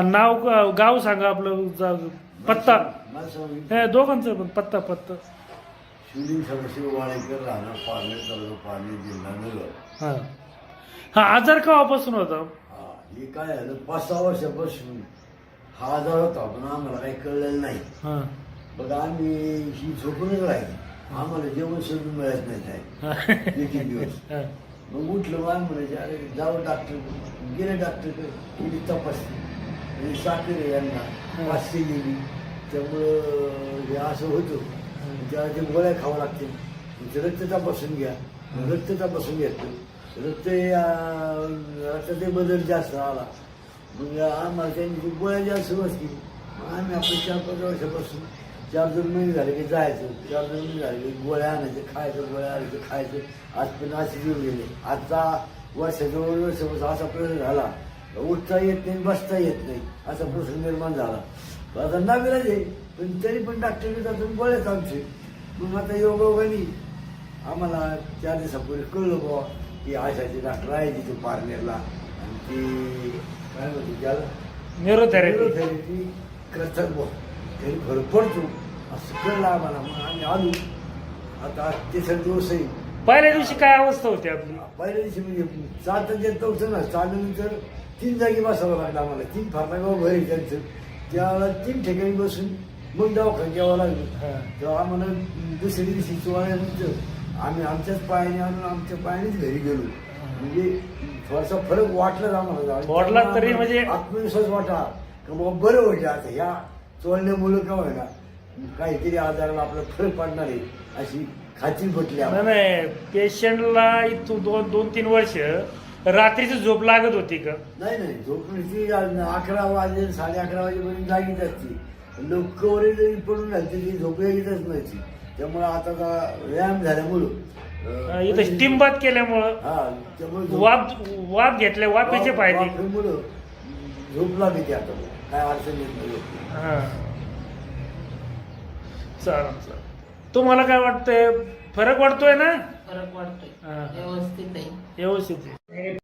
नाव गाव सांगा आपलं पत्ता दोघांचं पण पत्ता शिवलिंग सदाशिव वाडेकर राहणार पारनेर तालुका पारनेर जिल्हा नगर. हा हा आजार केव्हापासून होता? हे काय झालं 5-6 वर्षापासून हा आजार होता पण आम्हाला काही कळलेलं नाही. बघा आम्ही ही झोपूनच राहिली, आम्हाला जेवण सोडून मिळत नाही एक दिवस. मग उठलं मान म्हणायचे अरे जावं डॉक्टर, गेले डॉक्टर केली तपासली, साखर यांना 500 गेली, त्यामुळं हे असं होतं. त्या ते गोळ्या खावं लागतील, रक्त तपासून घ्या, रक्त तपासून घेतलं, रक्ताचे बदल जास्त आला. मग आम्हाला त्यांनी गोळ्या जास्त सुरुवात केली. मग आम्ही आपले 4-5 वर्षापासून 4-2 महिने झाले की जायचं, 4-2 महिने झाले की गोळ्या आणायचं, खायचं, गोळ्या आणायचं, खायचं. आज पण असे येऊन गेले. आता वर्षापासून असा प्रश्न झाला, उठता येत नाही, बसता येत नाही, असा प्रश्न निर्माण झाला. आता नाविलाज आहे, पण तरी पण डॉक्टरने जातून गोळ्याच आमचे. मग आता योगायोगाने आम्हाला 4 दिवसापूर्वी कळलं बुवा की आशाची डॉक्टर आहे तिथे पारनेरला, आणि ती काय म्हणते त्याला न्यूरोथेरपी करतात बुवा, तरी फरक पडतो असं कळलं आम्हाला. मग आम्ही आलो. आता 3रा दिवस आहे. पहिल्या दिवशी काय अवस्था होती आपली? पहिल्या दिवशी म्हणजे चालता येत नव्हतं ना, चालल्यानंतर 3 जागी बसावं लागलं आम्हाला. 3 फाटागाव भर आहे त्यांचं, त्यावेळेला 3 ठिकाणी बसून मग दवाखान्यात यावं लागलं. तेव्हा आम्हाला दुसऱ्या दिवशी चोळ्यानंतर आम्ही आमच्याच पायाने आणून आमच्या पायानेच घरी गेलो. म्हणजे थोडासा फरक वाटलाच आम्हाला, तरी म्हणजे आत्मविश्वास वाटा का बाबा बरं होईल. आता ह्या चोळण्यामुळं का होईना काहीतरी आजाराला आपला फरक पडणार आहे अशी खात्री पटली. नाही पेशंटला इथून 2-3 वर्ष रात्रीची झोप लागत होती का? नाही झोपण्याची 11 वाजे 11:30 वाजेपर्यंत जागीच असते. लोकवरी जरी पडून राहते ती झोप येतच नव्हती. त्यामुळं आता व्यायाम झाल्यामुळं इथं स्टीम बाथ केल्यामुळं त्यामुळे वाफ घेतल्या, वाफेचे फायदे झोप लागते. आता काय अडचण येत नाही. चालेल. तुम्हाला काय वाटतंय, फरक वाटतोय ना? फरक वाटतोय, व्यवस्थित आहे. व्यवस्थित आहे.